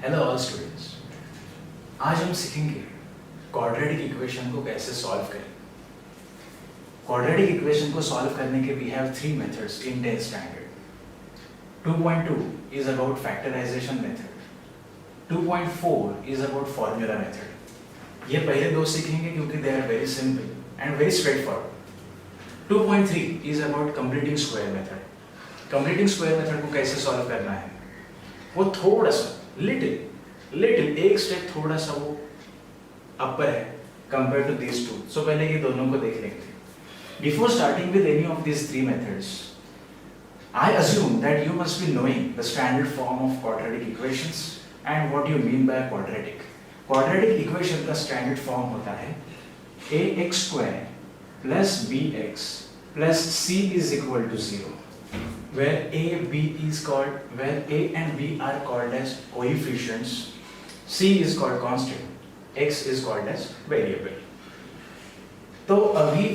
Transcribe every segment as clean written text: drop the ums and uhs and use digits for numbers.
Hello all students. आज हम सीखेंगे क्वाड्रेटिक इक्वेशन को कैसे सॉल्व करें। क्वाड्रेटिक इक्वेशन को सॉल्व करने के we have three methods in 10th standard. 2.2 is about factorization method, 2.4 is about formula method. ये पहले दो सीखेंगे क्योंकि they are very simple and very straightforward. 2.3 is about completing square method. Completing square method को कैसे solve करना है वो थोड़ा सा लिटिल एक स्टेप थोड़ा सा वो अपर है कंपेयर टू दिस टू। सो पहले ये दोनों को देख लेंगे। Before starting with any of this three methods, I assume that you must be knowing the standard form of quadratic equations and what you mean by quadratic. Quadratic equation का standard form होता है ax square plus bx plus c is equal to 0. Where a and b are called as coefficients, c is called constant, x is called as variable. तो अभी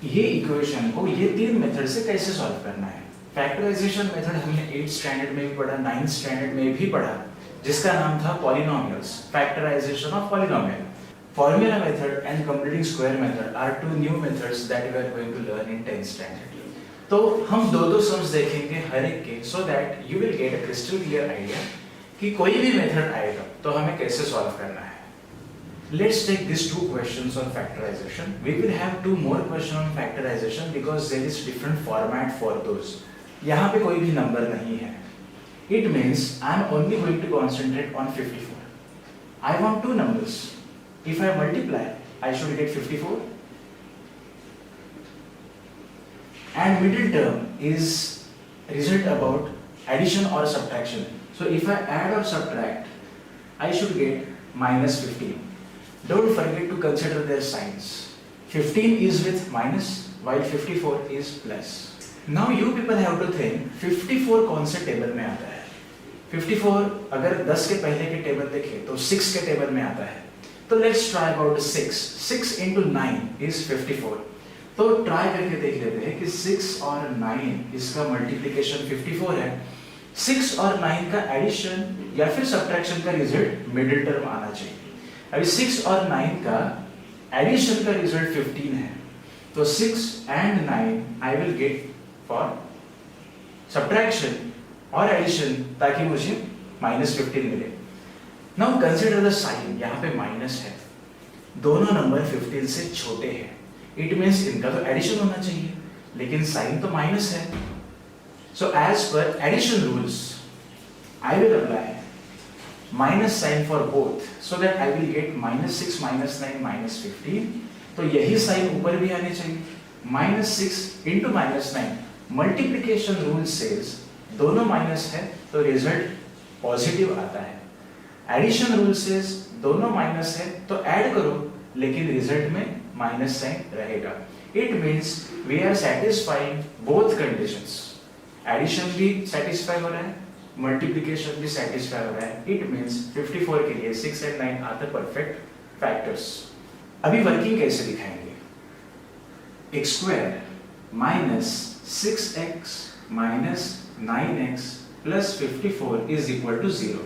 ये equation को ये तीन method से कैसे सॉल्व करना है। फैक्टराइजेशन मेथड हमने 8th स्टैंडर्ड में भी पढ़ा, 9th स्टैंडर्ड में भी पढ़ा, जिसका नाम था polynomials, factorization of polynomial. Formula method and completing square method are two new methods that we are going to learn in 10th standard. तो हम दो सम्स देखेंगे हर एक के, so that you will get a crystal clear idea कि कोई भी मेथड आएगा तो हमें कैसे सॉल्व करना है। Let's take these two questions on factorization. We will have two more questions on factorization because there is different format for those. यहाँ पे कोई भी नंबर नहीं है. It means I am only going to concentrate on 54. I want two numbers. If I multiply, I should get 54. And middle term is result about addition or subtraction. So if I add or subtract, I should get minus 15. Don't forget to consider their signs. 15 is with minus while 54 is plus. Now you people have to think 54 कौन से table में आता है। 54 अगर 10 के पहले के table देखें तो 6 के टेबल में आता है। तो let's try about 6. 6 into 9 is 54. तो ट्राई करके देख लेते हैं कि 6 और 9 इसका मल्टीप्लिकेशन 54 है। 6 और 9 का एडिशन या फिर सब्ट्रैक्शन का रिजल्ट मिडिल टर्म आना चाहिए। अभी 6 और 9 का एडिशन का रिजल्ट 15 है, तो 6 and 9 I will get for subtraction और एडिशन ताकि मुझे -15 मिले। नाउ कंसीडर द साइन, यहाँ पे माइनस है, दोनों नंबर 15 से छोटे हैं। इट मीन्स इनका तो एडिशन होना चाहिए, लेकिन साइन तो माइनस है। So as per addition rules I will apply minus sign for both, so that I will get -6 -9 -15। तो यही साइन ऊपर भी आने चाहिए। -6 into -9 मल्टीप्लिकेशन रूल सेज दोनों माइनस है तो रिजल्ट पॉजिटिव आता है। एडिशन रूल सेज दोनों माइनस है तो ऐड करो, लेकिन रिजल्ट में माइनस साइन रहेगा। It means we are satisfying both conditions. Addition भी सेटिस्फाई हो रहा है, मल्टीप्लिकेशन भी सेटिस्फाई हो रहा है। इट मीन्स 54 के लिए 6 and 9 are the perfect factors. अभी वर्किंग कैसे दिखाएंगे। x square minus 6x minus 9x plus 54 is equal to 0।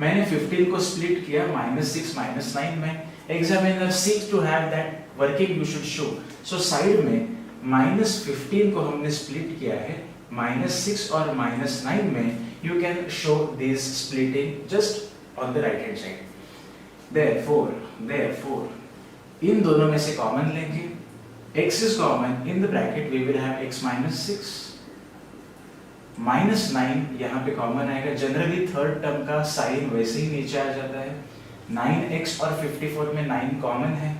मैंने 15 को स्प्लिट किया -6 -9 में। Examiner seek to have that working you should show. So side में -15 को हमने स्प्लिट किया है, -6 और -9 में you can show this splitting just on the right hand side. Therefore, इन दोनों में से कॉमन लेंगे। x is common, in the bracket we will have x minus 6, -9 यहाँ पे कॉमन आएगा। जनरली थर्ड टर्म का साइन वैसे ही नीचे आ जाता है। 9x और 54 में 9 कॉमन है,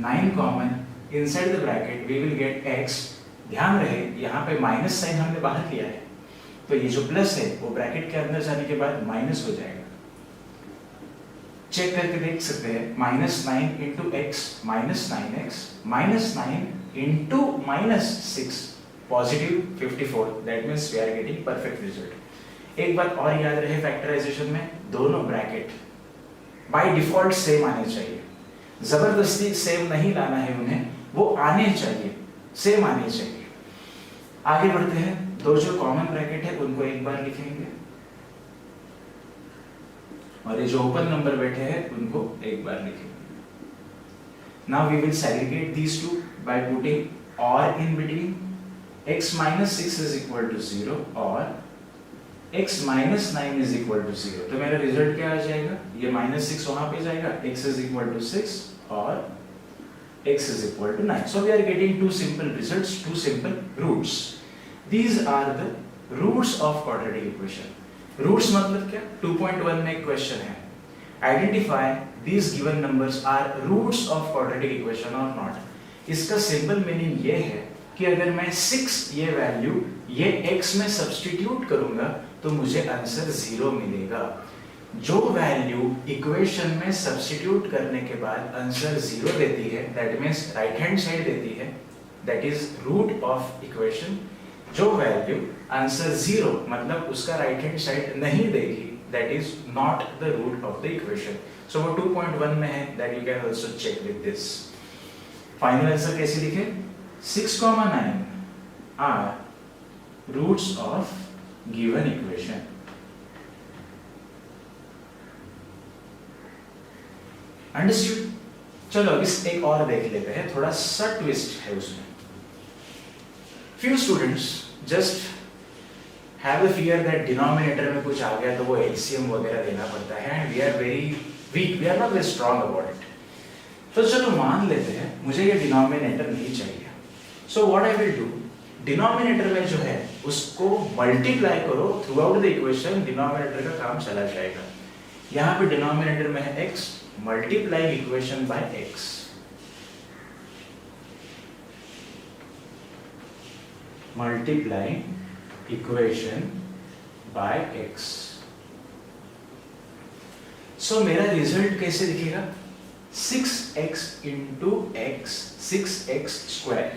9 common, inside the bracket we will get x। ध्यान रहे यहाँ पे माइनस साइन हमने बाहर किया है, तो ये जो प्लस है वो ब्रैकेट के अंदर जाने के बाद माइनस हो जाएगा। चेक करके देख सकते हैं, -9 into x -9x -9 into -6 positive 54। That means we are getting perfect result. एक बात और याद रहे, फैक्टराइजेशन में दोनों ब्रैकेट बाय डिफॉल्ट सेम आने चाहिए। जबरदस्ती सेम नहीं लाना है उन्हें, वो आने चाहिए, सेम आने चाहिए। आगे बढ़ते हैं। दो जो कॉमन ब्रैकेट है उनको एक बार लिखेंगे। और ये जो ओपन नंबर बैठे हैं उनको एक बार लिखें। Now we will segregate these two by putting और in between. x minus 6 is equal to 0 और x minus 9 is equal to 0। तो मेरा रिजल्ट क्या आ जाएगा, ये -6 वहां पे जाएगा, x is equal to 6 और x is equal to 9। So we are getting two simple results, two simple roots। These are the roots of quadratic equation। Roots मतलब क्या, 2.1 में एक क्वेश्चन है, identify these given numbers are roots of quadratic equation or not। इसका simple meaning ये है कि अगर मैं 6 ये वैल्यू ये x में सब्स्टिट्यूट करूंगा तो मुझे आंसर 0 मिलेगा। जो वैल्यू इक्वेशन में सब्स्टिट्यूट करने के बाद आंसर 0 देती है, that means right hand side देती है, that is root of equation. जो वैल्यू आंसर 0 मतलब उसका राइट हैंड साइड नहीं देगी, that is not the root of the equation. So वो 2.1 में है, that you can also check with this. Final answer कैसे लिखे, 6, 9 are roots of given equation। Understood. चलो अब इस एक और देख लेते हैं, थोड़ा सा ट्विस्ट है उसमें। Few students just have the fear that denominator में कुछ आ गया तो वो LCM वगैरह लेना पड़ता है, and we are very weak, we are not very strong about it। तो चलो मान लेते हैं मुझे ये डिनोमिनेटर नहीं चाहिए। So what I will do, denominator में जो है उसको मल्टीप्लाई करो through out the equation, denominator का काम चला जाएगा। यहाँ पे डिनोमिनेटर में है x, multiply equation by x। Multiply equation by x। सो मेरा रिजल्ट कैसे दिखेगा, 6x into x, 6x square.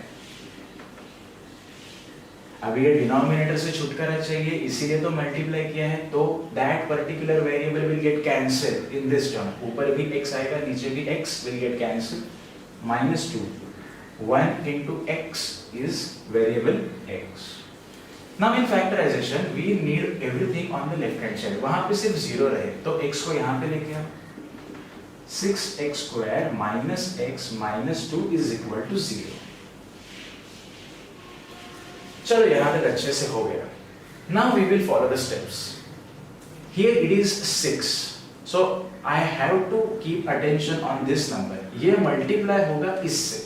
अभी ये डिनोमिनेटर से छुटकारा चाहिए, इसीलिए तो मल्टीप्लाई किया है, तो that particular variable will get cancel in this term. ऊपर भी x आएगा, नीचे भी x will get cancel. -2, 1 into x is variable x। Now in factorization we need everything on the left hand side। वहां पे सिर्फ 0 रहे तो x को यहाँ पे लेके आओ, 6x square minus x minus 2 is equal to 0। चलो यहाँ तक अच्छे से हो गया। Now we will follow the steps। Here it is 6, so I have to keep attention on this number। ये multiply होगा इससे,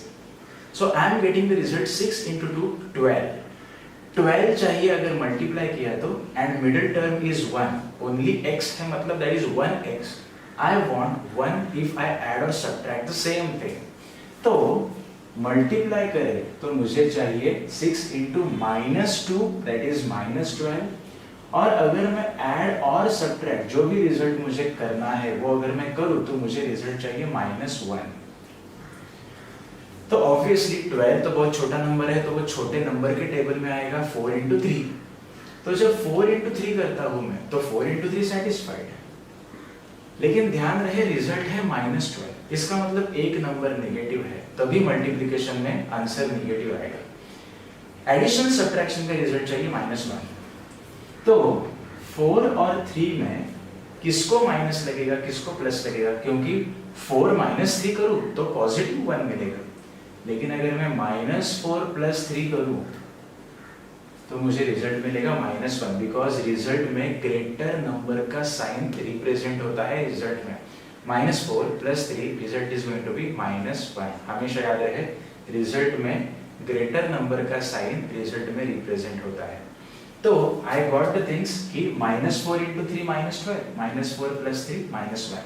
so I am getting the result 6 into 2, 12। 12 चाहिए अगर multiply किया तो, and middle term is 1, only x है मतलब that is 1x। I want 1 if I add or subtract the same thing। तो मल्टीप्लाई करें तो मुझे चाहिए 6 इंटू -2 दैट इज -12, और अगर मैं ऐड और सब्ट्रैक्ट जो भी रिजल्ट मुझे करना है वो अगर मैं करूं तो मुझे रिजल्ट चाहिए -1। तो ऑब्वियसली 12 तो बहुत छोटा नंबर है, तो वो छोटे नंबर के टेबल में आएगा 4 इंटू 3। तो जब 4 इंटू 3 करता हूं मैं तो 4 इंटू 3 सेटिस्फाइड है, लेकिन ध्यान रहे रिजल्ट है -12, इसका मतलब एक नंबर नेगेटिव है, तभी मल्टीप्लिकेशन में आंसर नेगेटिव आएगा। एडिशन सब्ट्रैक्शन का रिजल्ट चाहिए -1। तो 4 और 3 में किसको माइनस लगेगा किसको प्लस लगेगा, क्योंकि 4 - 3 करूं तो पॉजिटिव 1 मिलेगा, लेकिन अगर मैं -4 + 3 करूं तो मुझे रिजल्ट मिलेगा -1, बिकॉज रिजल्ट में ग्रेटर नंबर का साइन रिप्रेजेंट होता है रिजल्ट में। -4 + 3 result is going to be -1। हमेशा याद रहे रिजल्ट में ग्रेटर नंबर का साइन रिजल्ट में रिप्रेजेंट होता है। तो आई गॉट द थिंग्स कि -4 × 3 -12, -4 + 3 -1।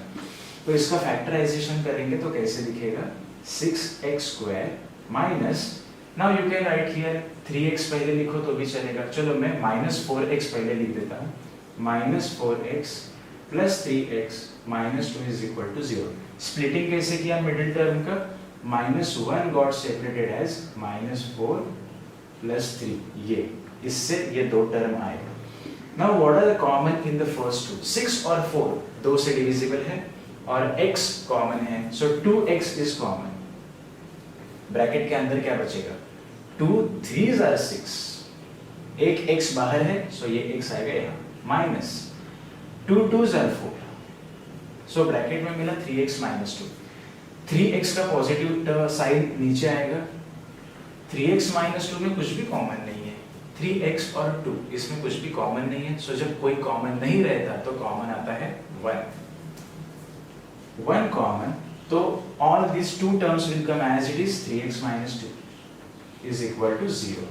तो इसका फैक्टराइजेशन करेंगे तो कैसे दिखेगा, 6x² minus, now you can write here 3x पहले लिखो तो भी चलेगा। चलो मैं -4x पहले लिख देता हूँ, -4x + 3x -2 is equal to 0। Splitting कैसे किया मिडिल टर्म का, -1 गॉट सेपरेटेड एज -4 + 3, ये इससे ये दो टर्म आएगा। Now what are the common in the first two, 6 और 4 2 से डिविजिबल है और x कॉमन है, सो 2x इज कॉमन। ब्रैकेट के अंदर क्या बचेगा, 2 3s are 6, एक x बाहर है, सो ये x आएगा यहाँ, minus 2 2s are 4, so bracket में मिला 3x माइनस 2, 3x का पॉजिटिव साइन नीचे आएगा, 3x माइनस 2 में कुछ भी कॉमन नहीं है, 3x और 2 इसमें कुछ भी कॉमन नहीं है, सो जब कोई कॉमन नहीं रहता तो कॉमन आता है 1 कॉमन, तो all these two terms will come as it is, 3x minus 2 is equal to 0।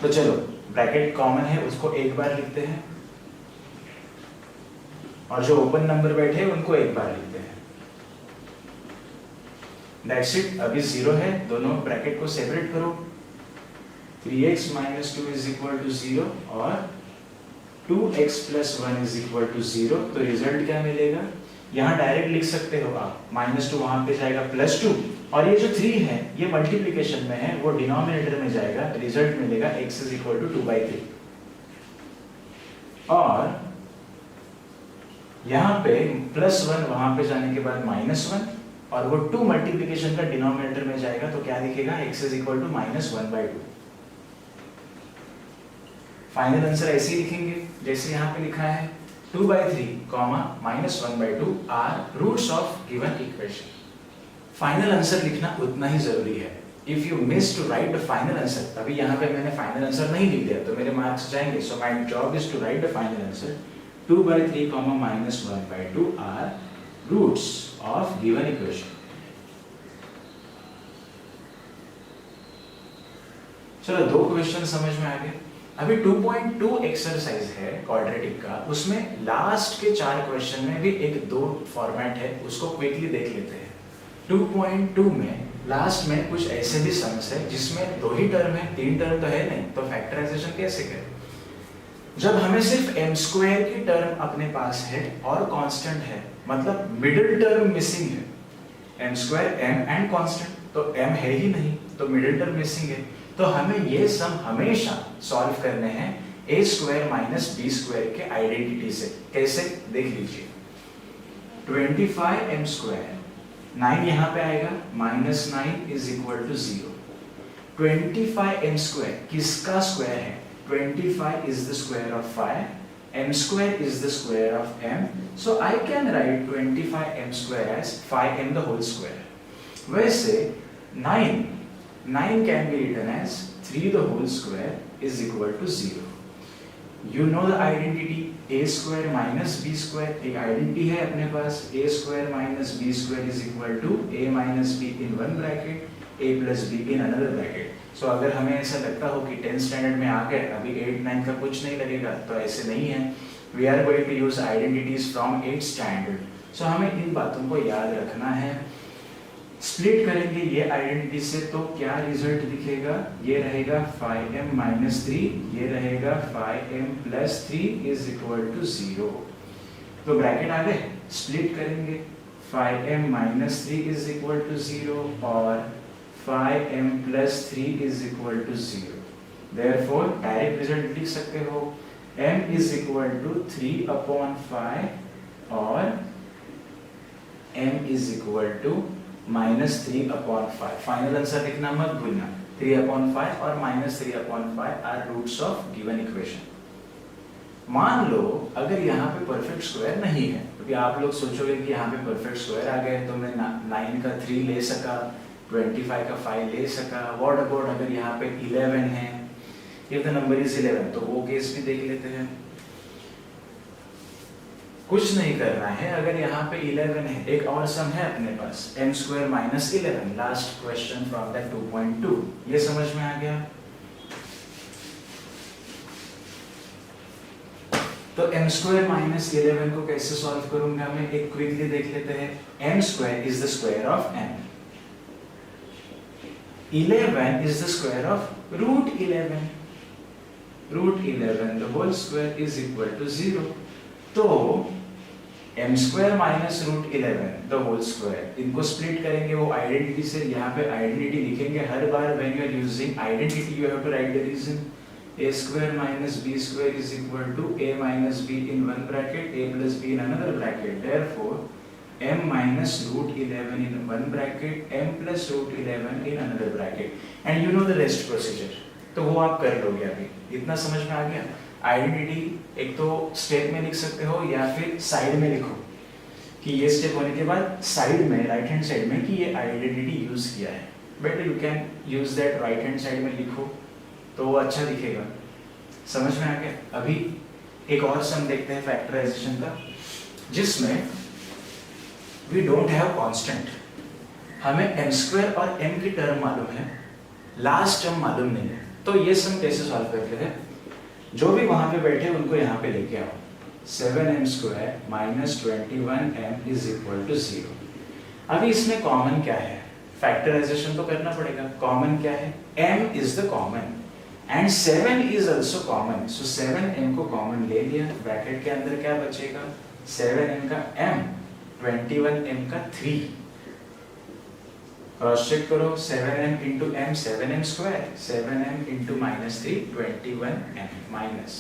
तो चलो ब्रैकेट कॉमन है उसको एक बार लिखते हैं और जो ओपन नंबर बैठे हैं उनको एक बार लिखते हैं। That's it, अभी 0 है, दोनों ब्रैकेट को सेपरेट करो, 3x minus 2 is equal to 0 और 2x plus 1 is equal to 0। तो रिजल्ट क्या मिलेगा, यहाँ डायरेक्ट लिख सकते हो आप, -2 वहां पे जाएगा +2 और ये जो 3 है ये मल्टीप्लिकेशन में है, वो डिनोमिनेटर में जाएगा, रिजल्ट मिलेगा x is equal to 2/3। और यहाँ पे +1 वहां पे जाने के बाद -1 और वो 2 मल्टीप्लिकेशन का डिनोमिनेटर में जाएगा, तो क्या लिखेगा, x is equal to -1/2। Final answer ऐसे ही लिखेंगे जैसे यहाँ पे लिखा है, 2/3, -1/2 are roots of given equation. Final answer लिखना उतना ही जरूरी है। If you miss to write the final answer, अभी यहाँ पे मैंने फाइनल आंसर नहीं लिख दिया तो मेरे मार्क्स जाएंगे, so my job is to write the final answer. 2/3, -1/2 are roots of given equation. चलो 2 क्वेश्चन समझ में आ गए। अभी 2.2 एक्सरसाइज है क्वाड्रेटिक का, उसमें लास्ट के 4 क्वेश्चन में भी एक 2 फॉर्मेट है, उसको क्विकली देख लेते हैं। 2.2 में लास्ट में कुछ ऐसे भी सम्स है जिसमें 2 ही टर्म है, 3 टर्म तो है नहीं, तो फैक्टराइजेशन कैसे करें। जब हमें सिर्फ m² की टर्म अपने पास है और कांस्टेंट है, मतलब मिडिल टर्म मिसिंग है, m² m एंड कांस्टेंट, तो m है ही नहीं तो मिडिल टर्म मिसिंग है, तो हमें ये सम हमेशा सॉल्व करने हैं a² माइनस b² के आइडेंटिटी से। कैसे, देख लीजिए, 25m², 9 यहाँ पे आएगा, -9 इज इक्वल टू 0। 25m² किसका स्क्वायर है, 25 is the square of 5, m² is the square of m, so I can write 25m² as 5m the whole square। वैसे 9 can be written as 3 the whole square is equal to 0। You know the identity a² minus b², एक identity है अपने पास, a² minus b² is equal to a minus b in one bracket, a plus b in another bracket। So अगर हमें ऐसा लगता हो कि 10th standard में आ गए, अभी 8, 9 का कुछ नहीं लगेगा, तो ऐसे नहीं है। We are going to use identities from 8th standard। So हमें इन बातों को याद रखना है। स्प्लिट करेंगे ये आइडेंटिटी से तो क्या रिजल्ट दिखेगा, ये रहेगा 5m minus 3, ये रहेगा 5m plus 3 is equal to 0। तो ब्रैकेट आ गए, स्प्लिट करेंगे, 5m minus 3 is equal to 0 और 5m plus 3 is equal to 0। Therefore direct result लिख सकते हो, m is equal to 3/5 और m is equal to -3/5। Final answer लिखना मत भूलना, 3/5 और -3/5 are roots of given equation. मान लो अगर यहाँ पे परफेक्ट स्क्वायर नहीं है, क्योंकि आप लोग सोचोगे कि यहाँ पे परफेक्ट स्क्वायर आ गए तो मैं 9 का 3 ले सका, 25 का 5 ले सका। व्हाट अबाउट अगर यहाँ पे 11 है, इफ द नंबर इज 11, तो वो केस भी देख लेते हैं। कुछ नहीं करना है, अगर यहाँ पे 11 है, एक और सम है अपने पास, m² minus 11, last question from that 2.2। ये समझ में आ गया। तो m² minus 11 को कैसे सॉल्व करूंगा मैं, एक क्विकली देख लेते हैं। m² is the square of m, 11 is the square of root 11, root 11 the whole square is equal to 0। तो m² minus root 11 the whole square, इनको स्प्लिट करेंगे वो आइडेंटिटी से। यहाँ पे आइडेंटिटी लिखेंगे हर बार, when you are using identity you have to write the reason। a² minus b² is equal to a minus b in one bracket, a plus b in another bracket। Therefore m minus root 11 in one bracket, m plus root 11 in another bracket, and you know the rest procedure। तो वो आप कर लोगे। अभी इतना समझ में आ गया। आइडेंटिटी एक तो स्टेप में लिख सकते हो या फिर साइड में लिखो। कि ये स्टेप होने के बाद साइड में, राइट हैंड साइड में, कि ये आइडेंटिटी यूज किया है, better you can use that, right hand side में लिखो तो वो अच्छा दिखेगा। समझ में आ गया? अभी एक और सम देखते हैं फैक्टराइजेशन का, जिसमें वी डोंट हैव कांस्टेंट, हमें m स्क्वायर और m की टर्म मालूम है, लास्ट टर्म मालूम नहीं है। तो ये सम कैसे सॉल्व करते हैं? जो भी वहां पे बैठे उनको यहाँ पे लेके आओ। 7m square minus 21m is equal to 0। अभी इसमें कॉमन क्या है? फैक्टराइजेशन तो करना पड़ेगा। कॉमन क्या है? m is the common and 7 is also common, so 7m को कॉमन ले लिया। ब्रैकेट के अंदर क्या बचेगा? 7m का m, 21m का 3। क्रॉस चेक करो, 7m into m 7m square, 7m into minus 3 21m minus,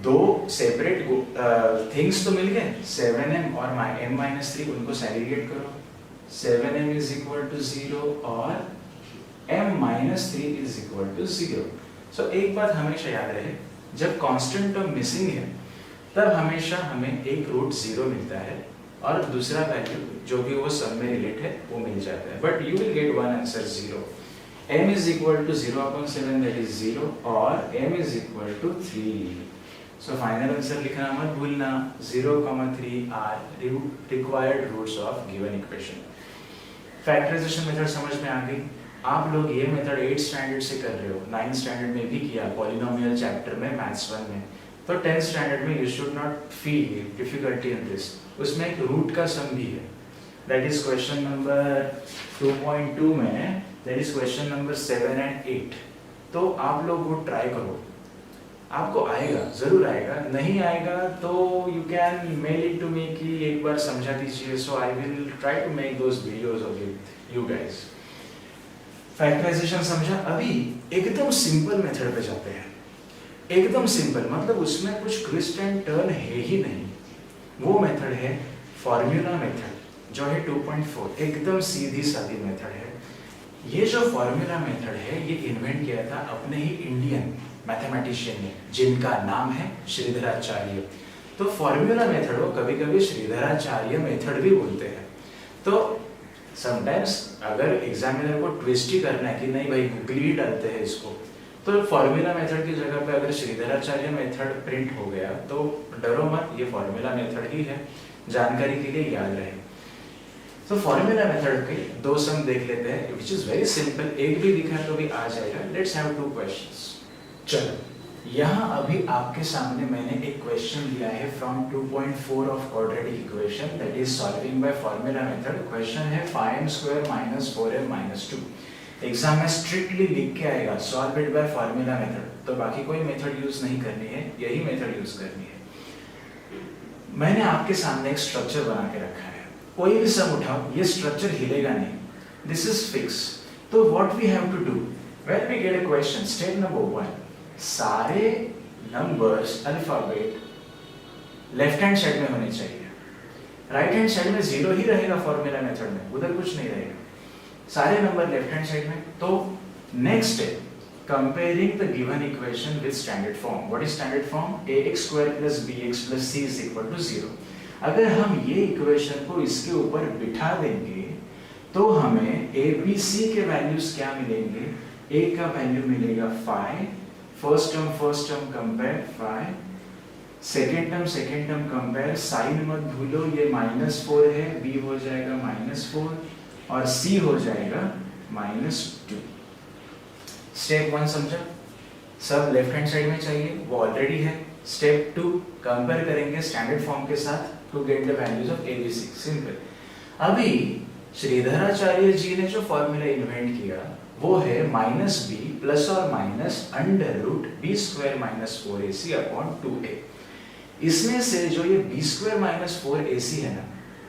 दो सेपरेट थिंग्स तो मिल गए, 7m और m माइनस 3, उनको सेग्रीगेट करो। 7m इज इक्वल टू 0 और m minus 3 is equal to 0। So एक बात हमेशा याद रहे, जब कांस्टेंट टर्म मिसिंग है तब हमेशा हमें एक रूट 0 मिलता है और दूसरा वैल्यू जो भी वो सम में रिलेट है वो मिल जाता है, but you will get one answer 0। m is equal to 0/7 that is 0 और m is equal to 3। So final answer लिखना मत भूलना, 0,3 are required roots of given equation. Factorization method समझ में आ गई? आप लोग ये मेथड 8th स्टैंडर्ड से कर रहे हो, 9th स्टैंडर्ड में भी किया, पॉलिनोमियल चैप्टर में मैथ्स 1 में, तो 10th स्टैंडर्ड में you should not feel difficulty in this. उसमें एक रूट का सम भी है, दैट इज क्वेश्चन नंबर 2.2 में, that is question number 7 and 8। तो आप लोग वो ट्राई करो, आपको आएगा, जरूर आएगा। नहीं आएगा तो you can mail it to me कि एक बार समझा दीजिए, so I will try to make those videos of it you guys. Factorisation समझा? अभी एकदम सिंपल मेथड पे जाते हैं। एकदम सिंपल मतलब उसमें कुछ ट्विस्ट एंड टर्न है ही नहीं। वो मेथड है फॉर्मूला मेथड, जो है 2.4, एकदम सीधी सादी मेथड है। ये जो फॉर्मूला मेथड है ये इन्वेंट किया था अपने ही इंडियन मैथमेटिशियन ने, जिनका नाम है श्रीधराचार्य। तो फॉर्मूला मेथड को कभी कभी श्रीधराचार्य मेथड भी बोलते हैं। तो समटाइम्स अगर एग्जामिनर को ट्विस्ट ही करना है कि नहीं भाई गूगल ही डालते हैं इसको, तो फॉर्मूला मेथड की जगह पे अगर श्रीधराचार्य मेथड प्रिंट हो गया तो डरो मत, ये फॉर्मूला मेथड ही है, जानकारी के लिए याद रहे। तो फॉर्मूला मेथड के दो सम देख लेते हैं, व्हिच इज वेरी सिंपल, एक भी लिखा तो भी आ जाएगा। Let's have two questions. चलो, यहाँ अभी आपके सामने मैंने एक क्वेश्चन दिया है from 2.4 of quadratic equation, that is solving by formula method. Question है 5m² minus 4m minus 2। Exam में स्ट्रिक्टली लिख के आएगा solve it by formula method, तो बाकी कोई मेथड यूज नहीं करनी है, यही मेथड यूज करनी है। मैंने आपके सामने एक स्ट्रक्चर बना के रखा है, कोई भी सम उठाओ ये स्ट्रक्चर हिलेगा नहीं, दिस इज फिक्स। तो what we have to do when we get a question, step number 1, सारे numbers alphabet left hand side में होने चाहिए। राइट हैंड साइड में 0 ही रहेगा फॉर्मूला मेथड में, उधर कुछ नहीं रहेगा, सारे नंबर लेफ्ट हैंड साइड में। तो next step, comparing the given equation with standard form. What is standard form? ax² + bx + c = 0। अगर हम ये इक्वेशन को इसके ऊपर बिठा देंगे तो हमें a b c के वैल्यूज क्या मिलेंगे? a का वैल्यू मिलेगा 5, first term compare 5, second term compare, sign मत भूलो ये -4 है, b हो जाएगा -4 और c हो जाएगा -2। स्टेप 1 समझा? सब लेफ्ट हैंड साइड में चाहिए, वो ऑलरेडी है। स्टेप 2, कंपेयर करेंगे स्टैंडर्ड फॉर्म के साथ to get the values of a b c। Simple. अभी श्रीधराचार्य जी ने जो फॉर्मूला इन्वेंट किया वो है -b + और माइनस √b² - 4ac/2a। इसमें से जो ये b² - 4ac है ना,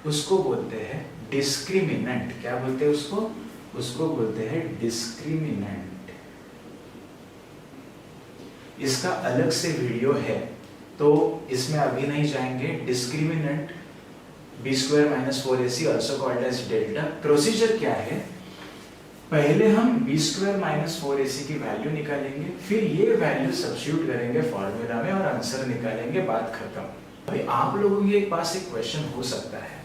उसको बोलते हैं डिस्क्रिमिनेंट। क्या बोलते हैं उसको? उसको बोलते हैं डिस्क्रिमिनेंट। इसका अलग से वीडियो है तो इसमें अभी नहीं जाएंगे। Discriminant b² - 4ac also called as delta. Procedure क्या है? पहले हम b² - 4ac की वैल्यू निकालेंगे, फिर ये वैल्यू सब्स्टिट्यूट करेंगे फॉर्मूला में और आंसर निकालेंगे, बात खत्म। अभी आप लोगों के पास एक क्वेश्चन हो सकता है,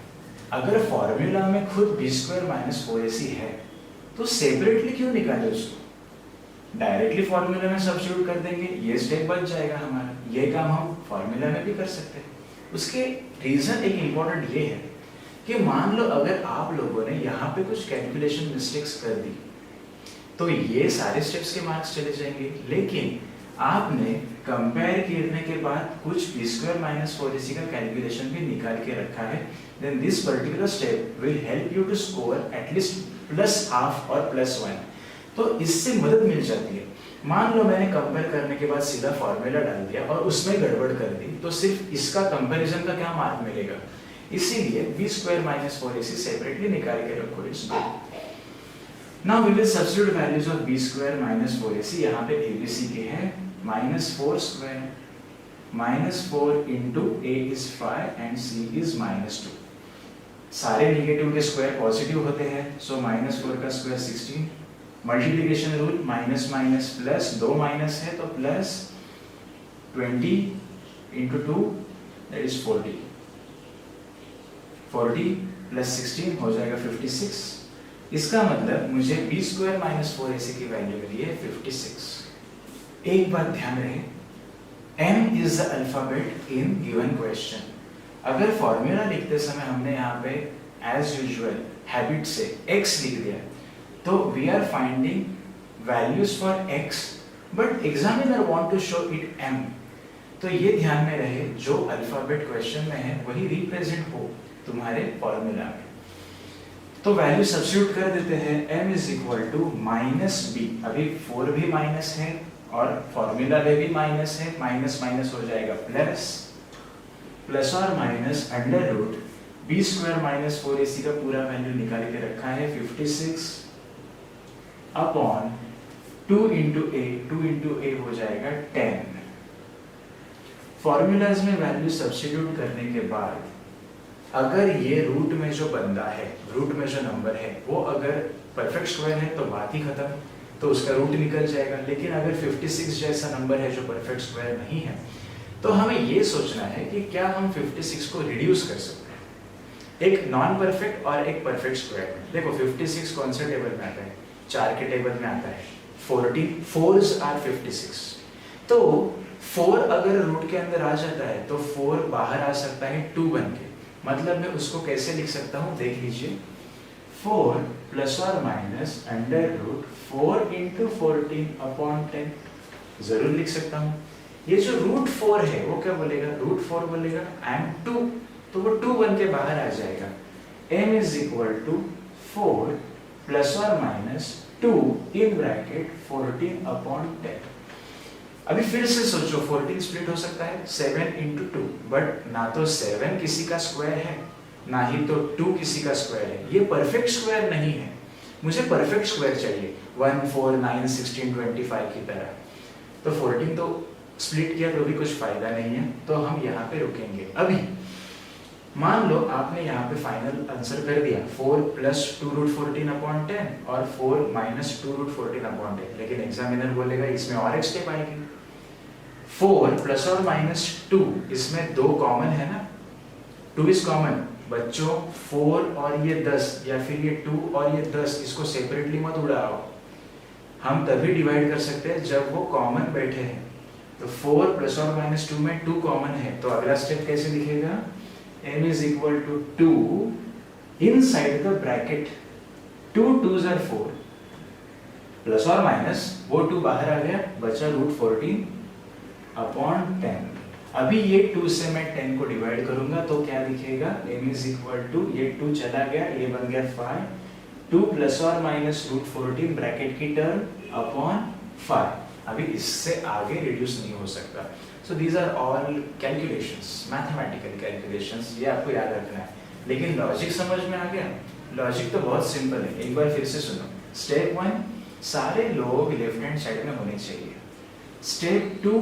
अगर फॉर्मूला में खुद बी स्क्वायर माइनस 4ac है तो सेपरेटली क्यों निकाले उसको, डायरेक्टली फॉर्मूला में सब्स्टिट्यूट कर देंगे, ये स्टेप बच जाएगा हमारा, ये काम हम फॉर्मूला में भी कर सकते हैं। उसके रीजन एक इम्पॉर्टेंट ये है कि मान लो अगर आप लोगों ने यहाँ पे कुछ कैलकुलेशन मिस्टेक्स कर दी तो ये सारे स्टेप्स के मार्क्स चले जाएंगे, लेकिन आपने कंपेयर करने के बाद कुछ बी स्क्वायर माइनस 4ac का कैलकुलेशन भी निकाल के रखा है, then this particular step will help you to score at least +½ और +1। तो इससे मदद मिल जाती है। मान लो मैंने कंपेयर करने के बाद सीधा फॉर्मूला डाल दिया और उसमें गड़बड़ कर दी, तो सिर्फ इसका कंपैरिजन का क्या मार्क मिलेगा, इसीलिए B square minus 4ac separately निकाल के रखो इसको। Now we will substitute values of B square minus 4ac, यहाँ पे abc के हैं -4 square, -4 into a is 5 and c is -2। सारे नेगेटिव के स्क्वायर पॉजिटिव होते हैं, सो -4 का square 16, multiplication rule minus minus plus, दो माइनस है तो plus 20 into 2 that is 40, 40 plus 16 हो जाएगा 56। इसका मतलब मुझे बी स्क्वायर माइनस 4ac की वैल्यू मिली है 56। एक बात ध्यान रहे, m is the alphabet in given question। अगर फॉर्मूला लिखते समय हमने यहाँ पे एज यूजुअल हैबिट से x लिख दिया तो we are finding values for x but examiner want to show it m, तो ये ध्यान में रहे जो अल्फाबेट क्वेश्चन में है वही रिप्रेजेंट हो तुम्हारे फॉर्मूला में। तो वैल्यू सब्स्टिट्यूट कर देते हैं, m is equal to -b, अभी 4 भी माइनस है और फॉर्मूला में भी माइनस है, माइनस माइनस हो जाएगा प्लस, प्लस और minus under root B square minus 4ac का पूरा वैल्यू निकाल के रखा है 56 अपॉन 2 into a हो जाएगा 10। फॉर्मूलाज में वैल्यू सब्स्टिट्यूट करने के बाद अगर ये रूट में जो बंदा है, रूट में जो नंबर है वो अगर परफेक्ट स्क्वायर है तो बात ही खत्म, तो उसका रूट निकल जाएगा। लेकिन अगर 56 जैसा नंबर है जो परफेक्ट स्क्वायर नहीं है तो हमें ये सोचना है कि क्या हम 56 को रिड्यूस कर सकते हैं एक नॉन परफेक्ट और एक परफेक्ट स्क्वायर में। देखो 56 कौन से टेबल में आता है, 4 के टेबल में आता है, 40 4s are 56। तो 4 अगर रूट के अंदर आ जाता है तो 4 बाहर आ सकता है 2 बन के, मतलब मैं उसको कैसे लिख सकता हूँ देख लीजिए, 4 प्लस और minus under root 4 into 14 upon 10 जरूर लिख सकता हूँ। ये जो रूट 4 है वो क्या बोलेगा, रूट 4 बोलेगा एंड 2, तो वो 2 बन के बाहर आ जाएगा। m is equal to 4 plus और माइनस 2 इन ब्रैकेट 14 अपॉन 10। अभी फिर से सोचो 14 स्प्लिट हो सकता है 7 into 2, बट ना तो 7 किसी का स्क्वायर है ना ही तो 2 किसी का स्क्वायर है, ये परफेक्ट स्क्वायर नहीं है। मुझे परफेक्ट स्क्वायर चाहिए 1 4 9 16 25 की तरह, तो 14 तो स्प्लिट किया तो भी कुछ फायदा नहीं है, तो हम यहाँ पे रुकेंगे। अभी मान लो आपने यहाँ पे फाइनल आंसर कर दिया 4 प्लस 2 रूट 14 अपॉन 10 और 4 माइनस 2 रूट 14 अपॉन 10, लेकिन एग्जामिनर बोलेगा इसमें और एक स्टेप आएगी, 4 प्लस और माइनस 2, इसमें 2 कॉमन है ना, 2 इज कॉमन बच्चों, 4 और ये 10 या फिर ये 2 और ये 10 इसको सेपरेटली मत उड़ाओ, हम तभी डिवाइड कर सकते हैं जब वो कॉमन बैठे हैं। तो 4 प्लस और माइनस 2 में 2 कॉमन है, तो अगला स्टेप कैसे दिखेगा, m is equal to 2 inside the bracket 2 2s are 4 plus और माइनस वो 2 बाहर आ गया, बचा रूट 14 अपॉन 10। अभी ये 2 से मैं 10 को डिवाइड करूंगा तो क्या दिखेगा, m is equal to ये 2 चला गया, ये बन गया 5, 2 प्लस और माइनस रूट 14 ब्रैकेट की टर्म अपॉन 5। अभी इससे आगे रिड्यूस नहीं हो सकता। So these are all calculations, mathematical calculations, ये आपको याद रखना है। लेकिन लॉजिक समझ में आ गया, लॉजिक तो बहुत सिंपल है, एक बार फिर से सुनो। स्टेप 1 सारे लोग लेफ्ट हैंड साइड में होने चाहिए। स्टेप 2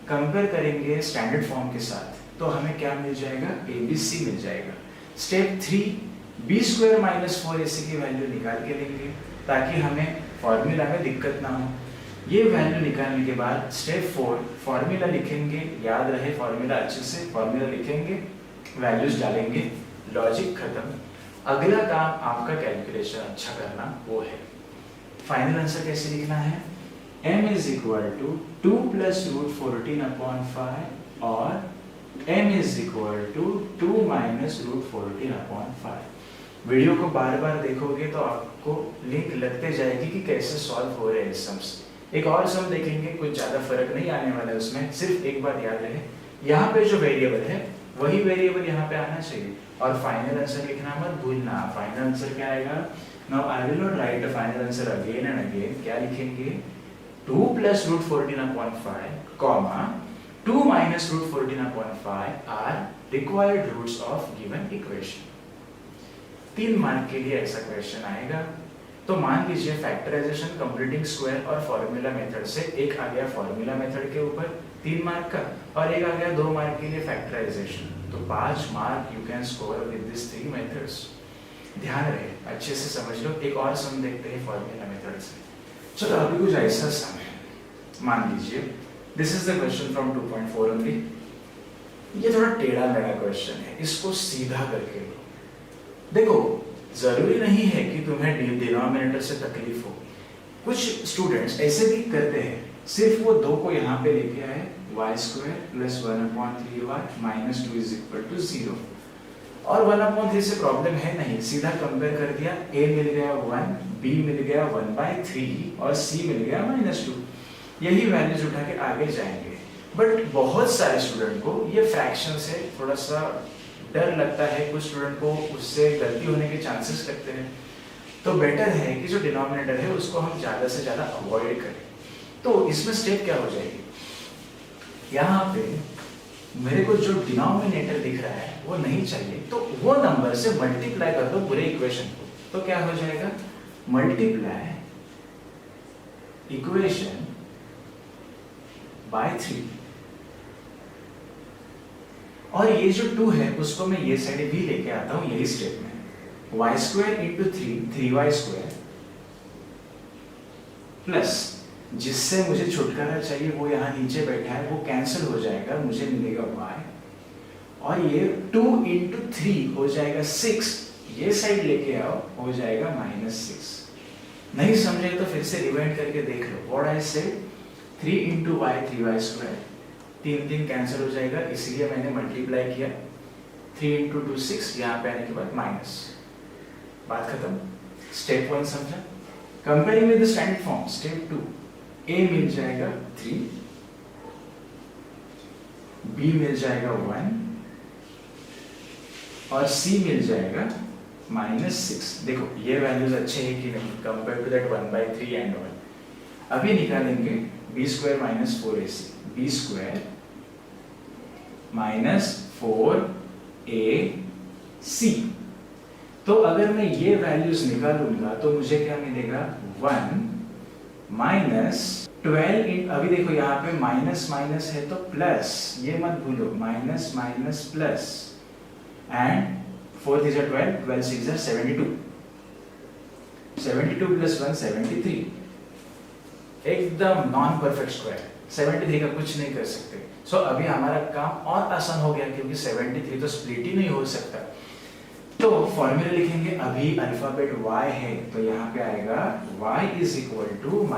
कंपेयर करेंगे स्टैंडर्ड फॉर्म के साथ तो हमें क्या मिल जाएगा, ABC मिल जाएगा। Step 3 B square minus 4ac की वैल्यू निकाल के लेंगे ताकि हमें फॉर्मूला में दिक्कत ना हो। ये वैल्यू निकालने के बाद स्टेप 4 फॉर्मूला लिखेंगे, याद रहे फॉर्मूला अच्छे से, फॉर्मूला लिखेंगे, वैल्यूज डालेंगे, लॉजिक खत्म। अगला काम आपका कैलकुलेशन अच्छा करना वो है। फाइनल आंसर कैसे लिखना है, m is equal to 2 plus root 14/5 और m is equal to 2 minus root 14/5। Video को बार बार देखोगे तो आपको लिंक लगते जाएगी कि कैसे सॉल्व हो रहे हैं सम्स। एक और सम देखेंगे, कुछ ज्यादा फर्क नहीं आने वाला है उसमें, सिर्फ एक बात याद रहे यहाँ पे जो वेरिएबल है वही वेरिएबल यहाँ पे आना चाहिए। और फाइनल आंसर लिखना मत भूलना। फाइनल आंसर क्या आएगा, now I will not write the final answer again and again. क्या लिखेंगे, 2 plus root 14/5 comma 2 minus root 14/5 are required roots of given equation. 3 mark के लिए ऐसा क्वेश्चन आएगा। तो मान लीजिए फैक्टराइजेशन, कंप्लीटिंग स्क्वायर और फॉर्मूला मेथड से एक आ गया फॉर्मूला मेथड के ऊपर 3 मार्क का, और एक आ गया 2 मार्क के लिए फैक्टराइजेशन। तो 5 mark you can score with this 3 methods. ध्यान रहे, अच्छे से समझ लो। एक और सम देखते हैं फॉर्मूला मेथड से। चलो अभी कुछ ऐसा सम है, मान लीजिए this is the question from 2.4 only. ये थोड़ा टेढ़ा मेढ़ा क्वेश्चन है, इसको सीधा करके लो। देखो जरूरी नहीं है कि तुम्हें डिनोमिनेटर से तकलीफ हो। कुछ स्टूडेंट्स ऐसे भी करते हैं, सिर्फ वो 2 को यहाँ पे लेके आए, y² plus 1/3y minus 2 is equal to 0, और 1/3 से प्रॉब्लम है नहीं, सीधा कंपेयर कर दिया, a मिल गया 1, b मिल गया 1/3 और c मिल गया -2। यही वैल्यूज उठा के आगे जाएंगे। बट बहुत सारे स्टूडेंट को ये फ्रैक्शन से थोड़ा सा डर लगता है, कुछ स्टूडेंट को उससे गलती होने के चांसेस लगते हैं। तो बेटर है कि जो डिनोमिनेटर है उसको हम ज़्यादा से ज़्यादा अवॉइड करें। तो इसमें स्टेप क्या हो जाएगी, यहाँ पे मेरे को जो डिनोमिनेटर दिख रहा है वो नहीं चाहिए, तो वो नंबर से मल्टीप्लाई कर दो पूरे इक्वेशन को। तो क्या हो जाएगा, मल्टीप्लाई इक्वेशन बाय 3, और ये जो 2 है उसको मैं ये साइड भी लेके आता हूं यही स्टेप में, y² इंटू 3y² प्लस जिससे मुझे छुटकारा चाहिए वो यहाँ नीचे बैठा है, वो कैंसिल हो जाएगा, मुझे मिलेगा y, और ये 2 इंटू 3 हो जाएगा 6, ये साइड लेके आओ हो जाएगा -6। नहीं समझे तो फिर से रिवाइंड करके देख लो। What I said, 3 into y 3y², 3 cancel हो जाएगा, इसलिए मैंने मल्टीप्लाई किया, 3 इंटू 2 6, यहाँ पे आने के बाद माइनस, बात खत्म। स्टेप 1 समझा। Comparing with the standard form, step 2, a मिल जाएगा 3, b मिल जाएगा 1 और c मिल जाएगा -6। देखो ये वैल्यूज अच्छे हैं कि नहीं compare to that 1/3 and all. अभी निकालेंगे b² - 4ac, b² - 4ac। तो अगर मैं ये वैल्यूज निकालूंगा तो मुझे क्या मिलेगा, 1 -12 इन, अभी देखो यहाँ पे माइनस माइनस है तो प्लस, ये मत भूलो, minus minus plus, and 4 3 12, 12 6 72, 72 plus 1 73, एकदम नॉन परफेक्ट स्क्वायर, 73 का कुछ नहीं कर सकते। सो अभी हमारा काम और आसान हो गया क्योंकि 73 तो स्प्लिट ही नहीं हो सकता। तो फॉर्मूला लिखेंगे, अभी अल्फाबेट y है तो यहाँ पे आएगा y is equal to -b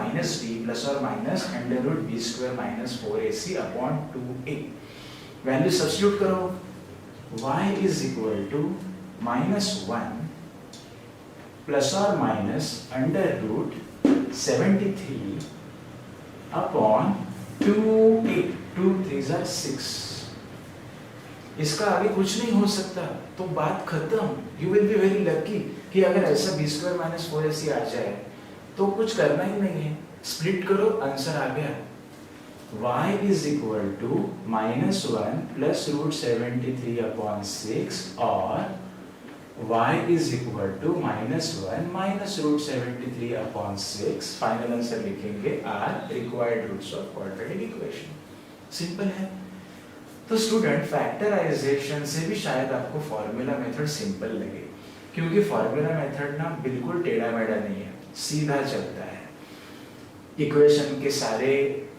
plus और minus √b² - 4ac upon 2a। Value substitute करो, y is equal to -1 plus और माइनस √73 अपॉन 2a, 2 3 6। इसका आगे कुछ नहीं हो सकता, तो बात खत्म। You will be very lucky कि अगर ऐसा b² - 4ac आ जाए तो कुछ करना ही नहीं है, स्प्लिट करो, आंसर आ गया। y is equal to -1 plus √73 upon 6 और y is equal to -1 minus √73 upon 6। Final answer लिखेंगे are required roots of quadratic equation. Simple है। तो स्टूडेंट फैक्टराइजेशन से भी शायद आपको फॉर्मूला मेथड सिंपल लगे, क्योंकि फॉर्मूला मेथड ना बिल्कुल टेढ़ा मेढ़ा नहीं है, सीधा चलता है। इक्वेशन के सारे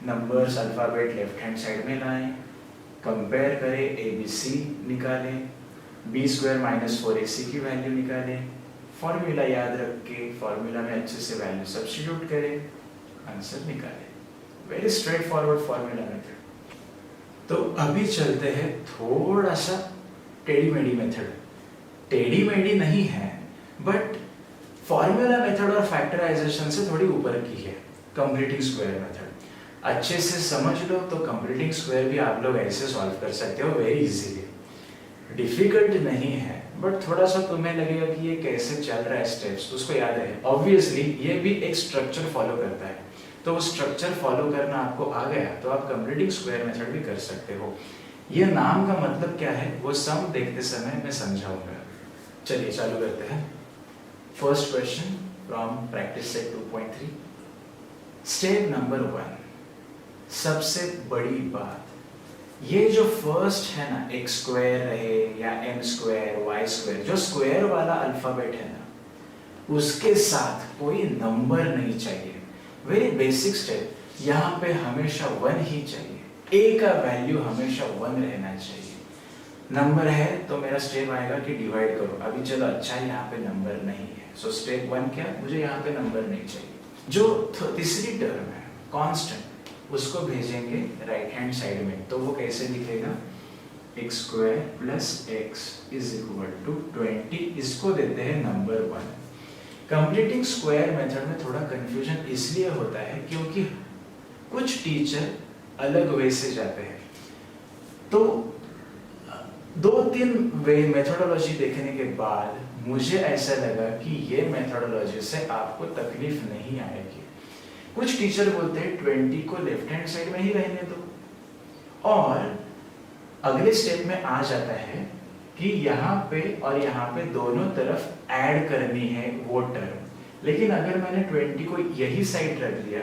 numbers alphabet left hand side में लाएं, कंपेयर करें, ABC निकालें, b² - 4ac की वैल्यू निकालें, फॉर्मूला याद रख के फॉर्मूला में अच्छे से वैल्यू सब्स्टिट्यूट करें, आंसर निकालें। Very straight forward formula method. तो अभी चलते हैं थोड़ा सा टेढ़ी मेढ़ी मेथड। टेढ़ी मेढ़ी नहीं है बट फॉर्मूला मेथड और फैक्टराइजेशन से थोड़ी ऊपर की है। कंप्लीटिंग स्क्वायर मेथड अच्छे से समझ लो तो कंप्लीटिंग स्क्वायर भी आप लोग ऐसे सॉल्व कर सकते हो वेरी इजीली। डिफिकल्ट नहीं है बट थोड़ा सा तुम्हें लगेगा कि ये कैसे चल रहा है स्टेप्स, तो उसको याद है। ऑब्वियसली ये भी एक स्ट्रक्चर फॉलो करता है, तो वो स्ट्रक्चर फॉलो करना आपको आ गया तो आप कंप्लीटिंग स्क्वायर मेथड भी कर सकते हो। ये नाम का मतलब क्या है वो सम देखते समय मैं समझाऊंगा। चलिए चालू करते हैं। First question from practice set 2.3। Step number 1, सबसे बड़ी बात, ये जो फर्स्ट है ना x² रहे या m² y², जो स्क्वायर वाला अल्फाबेट है ना उसके साथ कोई नंबर नहीं चाहिए। वेरी बेसिक स्टेप, यहाँ पे हमेशा 1 ही चाहिए, a का वैल्यू हमेशा 1 रहना चाहिए। नंबर है तो मेरा स्टेप आएगा कि डिवाइड करो। अभी चलो अच्छा यहाँ पे नंबर नहीं है, सो स्टेप 1 क्या, मुझे यहाँ पे नंबर नहीं चाहिए। जो तीसरी टर्म है कांस्टेंट, उसको भेजेंगे राइट हैंड साइड में, तो वो कैसे दिखेगा, x² + x = 20। इसको देते हैं नंबर 1। कंप्लीटिंग स्क्वायर मेथड में थोड़ा कंफ्यूजन इसलिए होता है क्योंकि कुछ टीचर अलग वे से जाते हैं, तो 2-3 वे मेथोडोलॉजी देखने के बाद मुझे ऐसा लगा कि ये मेथोडोलॉजी से आपको तकलीफ नहीं आएगी। कुछ टीचर बोलते हैं 20 को लेफ्ट हैंड साइड में ही रहने दो, और अगले स्टेप में आ जाता है कि यहाँ पे और यहाँ पे दोनों तरफ ऐड करनी है वो टर्म। लेकिन अगर मैंने 20 को यही साइड रख दिया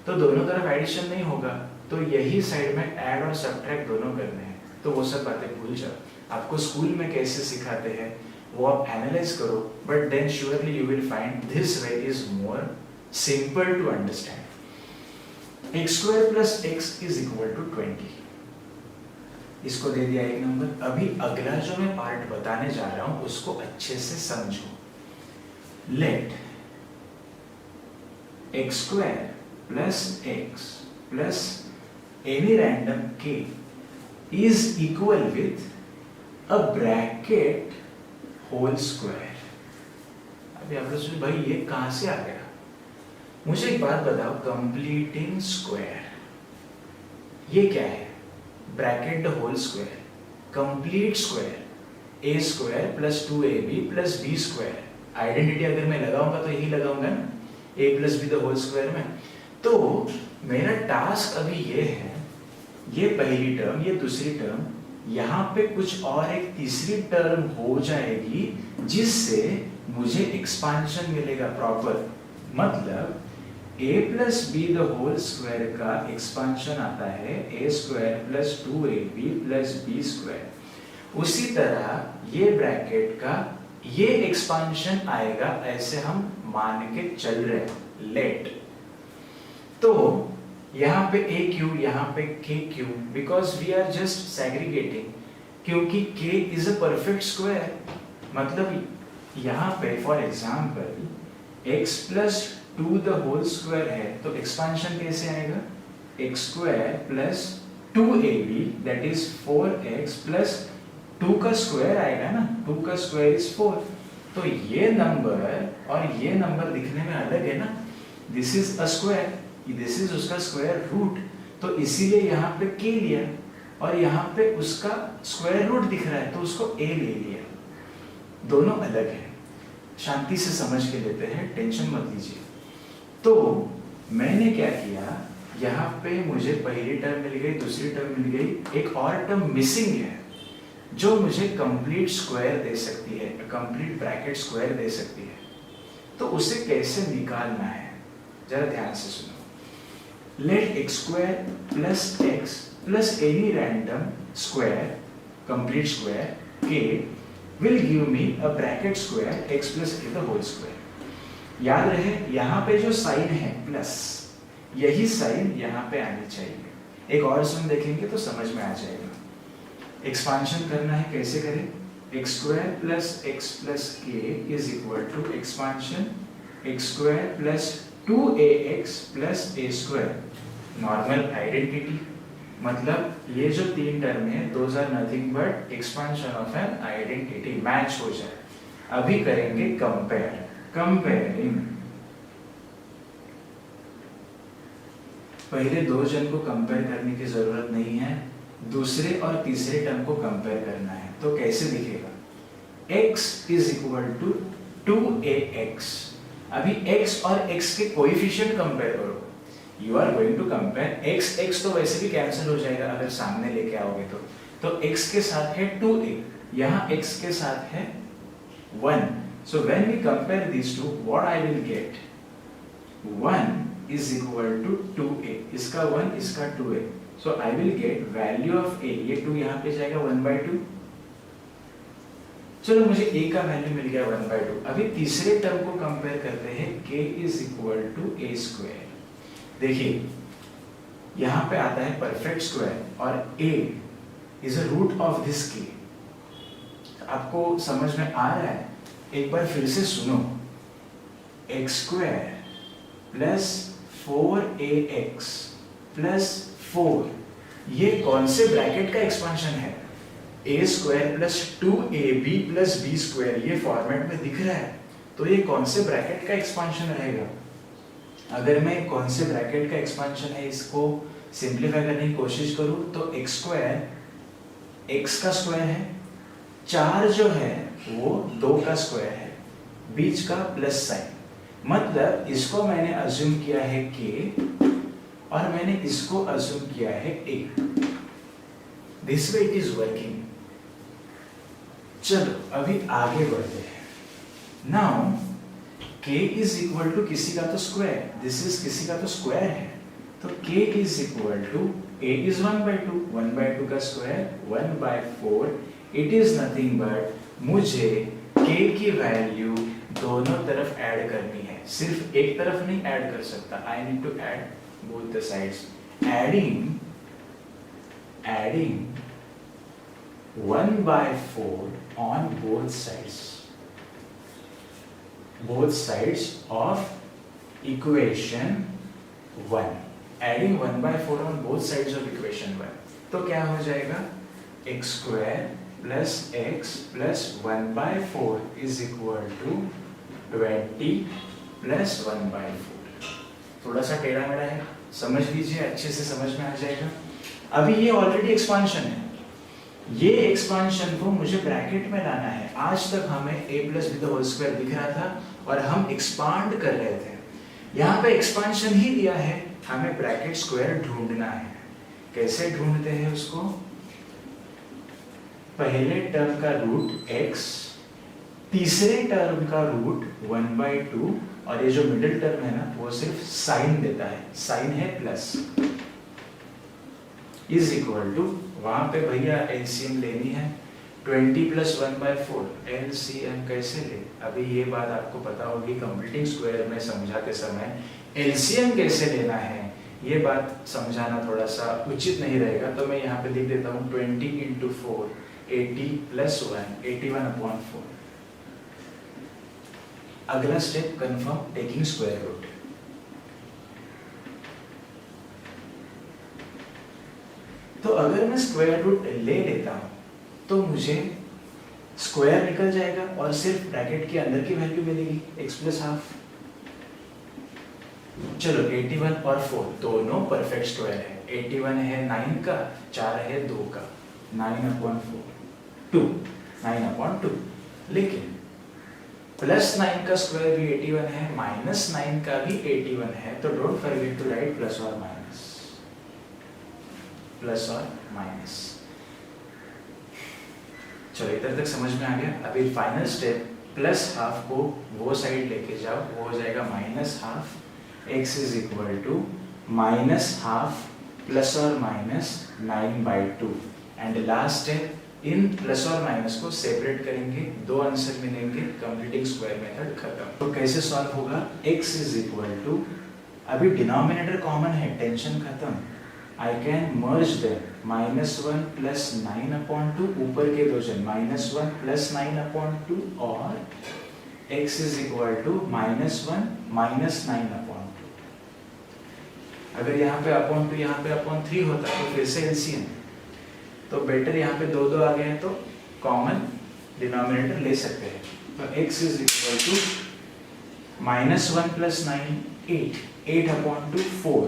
तो दोनों तरफ एडिशन नहीं होगा, तो यही साइड में ऐड और सब्ट्रैक्ट दोनों करने हैं। तो वो सब बातें भूल जाओ, आपको स्कूल में कैसे सिखाते हैं वो आप एनालाइज करो, but then surely you will find this way is more simple to understand. x² + x = 20। इसको दे दिया एक नंबर। अभी अगला जो मैं पार्ट बताने जा रहा हूं उसको अच्छे से समझो। Let x² + x + any random k is equal with a bracket whole square। अभी आप लोग सोचो भाई ये कहां से आ गया। मुझे एक बात बताओ, कंप्लीटिंग स्क्वायर ये क्या है, bracket the whole square, complete square a² + 2ab + b²। Identity अगर मैं लगाऊंगा तो यही लगाऊंगा ना, a + b the whole square में। तो मेरा टास्क अभी ये है, ये पहली टर्म, ये दूसरी टर्म, यहाँ पे कुछ और एक तीसरी टर्म हो जाएगी जिससे मुझे एक्सपांशन मिलेगा प्रॉपर। मतलब a + b the whole square का एक्सपांशन आता है a² + 2ab + b²। उसी तरह ये ब्रैकेट का ये एक्सपांशन आएगा, ऐसे हम मान के चल रहे हैं। लेट, तो यहाँ पे a³ यहाँ पे k³, because we are just segregating, क्योंकि k is a perfect square. मतलब यहाँ पे for example x + 2 the whole square है, तो एक्सपांशन कैसे आएगा, x² + 2ab that is 4x + 2 का स्क्वायर आएगा ना, 2 का स्क्वायर इज 4। तो ये नंबर और ये नंबर दिखने में अलग है ना, this is a square, this is उसका स्क्वायर रूट, तो इसीलिए यहाँ पे k लिया और यहाँ पे उसका स्क्वायर रूट दिख रहा है तो उसको a ले लिया। दोनों अलग है, शांति से समझ के लेते हैं, टेंशन मत लीजिए। तो मैंने क्या किया, यहाँ पे मुझे पहली टर्म मिल गई, दूसरी टर्म मिल गई, एक और टर्म मिसिंग है जो मुझे कंप्लीट स्क्वायर दे सकती है, कंप्लीट ब्रैकेट स्क्वायर दे सकती है। तो उसे कैसे निकालना है जरा ध्यान से सुनो। Let x² + x + any random square, complete square k will give me a bracket square x + a the whole square। याद रहे यहाँ पे जो साइन है प्लस, यही साइन यहाँ पे आनी चाहिए। एक और सम देखेंगे तो समझ में आ जाएगा। एक्सपांशन करना है, कैसे करें? x square plus x plus K is equal to expansion x square plus 2ax plus a square. Normal identity, मतलब ये जो तीन टर्म है those are nothing but expansion of an identity, match हो जाए। अभी करेंगे कंपेयर। कंपेयरिंग, पहले दो जन को कंपेयर करने की जरूरत नहीं है, दूसरे और तीसरे टर्म को कंपेयर करना है। तो कैसे दिखेगा? x is equal to 2ax। अभी x और x के कोएफिशिएंट कंपेयर करो। You are going to compare x तो वैसे भी कैंसिल हो जाएगा अगर सामने लेके आओगे तो x के साथ है 2a, यहाँ x के साथ है 1। So when we compare these two, what I will get? 1 is equal to 2a, इसका 1 इसका 2a, so I will get value of a, ये 2 यहाँ पे जाएगा 1/2। चलो मुझे a का वैल्यू मिल गया 1/2। अभी तीसरे टर्म को कंपेयर करते हैं, k is equal to a square. देखिए यहाँ पे आता है परफेक्ट स्क्वायर और a is a root of this k। आपको समझ में आ रहा है? एक बार फिर से सुनो, x square plus 4ax plus 4, ये कौन से ब्रैकेट का एक्सपांशन है? a square plus 2ab plus b square, ये फॉर्मेट में दिख रहा है, तो ये कौन से ब्रैकेट का एक्सपांशन रहेगा? अगर मैं कौन से ब्रैकेट का एक्सपांशन है इसको सिंप्लीफाई करने की कोशिश करूं तो x स्क्वायर x का स्क्वायर है, 4 जो है वो 2 का स्क्वायर है, बीच का प्लस साइन, मतलब इसको मैंने अज्यूम किया है k और मैंने इसको अज्यूम किया है a। This way it is working. चलो अभी आगे बढ़ते हैं। Now k is equal to किसी का तो स्क्वायर, दिस इज किसी का तो स्क्वायर है, तो k is equal to a is 1/2, 1/2 का square 1/4। It is nothing but मुझे k की वैल्यू दोनों तरफ ऐड करनी है, सिर्फ एक तरफ नहीं ऐड कर सकता, I need to add both the sides. Adding 1/4 on both sides of equation 1। Adding 1/4 on both sides of equation 1, तो क्या हो जाएगा? x square plus x plus 1/4 is equal to 20 plus 1/4। थोड़ा सा टेढ़ा मेढ़ा है, समझ लीजिए, अच्छे से समझ में आ जाएगा। अभी ये ऑलरेडी एक्सपांशन है, ये एक्सपांशन को मुझे ब्रैकेट में लाना है। आज तक हमें a प्लस b द होल स्क्वायर दिख रहा था और हम एक्सपांड कर रहे थे, यहाँ पे एक्सपांशन ही दिया है, हमें ब्रैकेट स्क्वायर ढूंढना है। कैसे ढूंढते हैं उसको? पहले टर्म का रूट x, तीसरे टर्म का रूट 1/2 और ये जो मिडिल टर्म है ना वो सिर्फ साइन देता है, साइन है प्लस, इज इक्वल टू, वहां पे भैया एलसीएम लेनी है, 20 प्लस 1/4 एलसीएम कैसे ले? अभी ये बात आपको पता होगी, कंप्लीटिंग स्क्वायर में समझाते समय एलसीएम कैसे लेना है ये बात समझाना थोड़ा सा उचित नहीं रहेगा, तो मैं यहाँ पे लिख देता हूँ 20 × 4 80 + 1 81/4। अगला step confirm taking square root. तो अगर मैं स्क्वायर रूट ले लेता हूं तो मुझे स्क्वायर निकल जाएगा और सिर्फ ब्रैकेट के अंदर की वैल्यू मिलेगी x + ½ चलो 81 और 4 दोनों परफेक्ट स्क्वायर है, 81 है 9 का, 4 है 2 का, 9/4 2 9/2। लेकिन +9 का स्क्वायर भी 81 है, -9 का भी 81 है, तो don't forget to write plus और माइनस। चलो इधर तक समझ में आ गया। अभी फाइनल स्टेप, +½ को वो साइड लेके जाओ, वो हो जाएगा -½ x is equal to -½ ± 9/2। And last step, इन प्लस और माइनस को सेपरेट करेंगे, दो आंसर मिलेंगे, कंप्लीटिंग स्क्वायर मेथड खत्म। तो कैसे सॉल्व होगा? x इज इक्वल टू अभी डिनोमिनेटर कॉमन है, टेंशन खत्म। I can merge them, -1 plus 9/2 ऊपर के दो जन -1 प्लस 9/2 और x is equal to -1 minus 9/2। अगर यहाँ पे अपॉन 2 यहाँ पे अपॉन 3 होता तो फिर से एलसीएम, तो बेटर यहाँ पे 2 आ गए हैं तो कॉमन डिनोमिनेटर ले सकते हैं। तो x is equal to -1 plus 9 8/2 4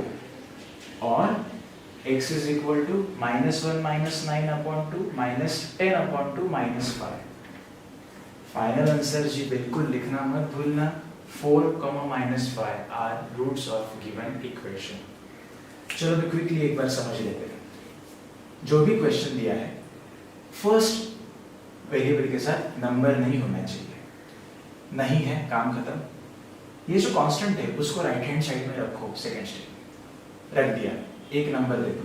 और x is equal to -1 minus 9/2 -10/2 -5। Final answer जी बिल्कुल लिखना मत भूलना, 4, -5 are roots of given equation. चलो भी क्विकली एक बार समझ लेते हैं। जो भी क्वेश्चन दिया है फर्स्ट वेरिएबल के साथ नंबर नहीं होना चाहिए, नहीं है काम खत्म। ये जो कांस्टेंट है उसको राइट हैंड साइड में रखो, सेकंड स्टेप रख दिया, एक नंबर दे दो।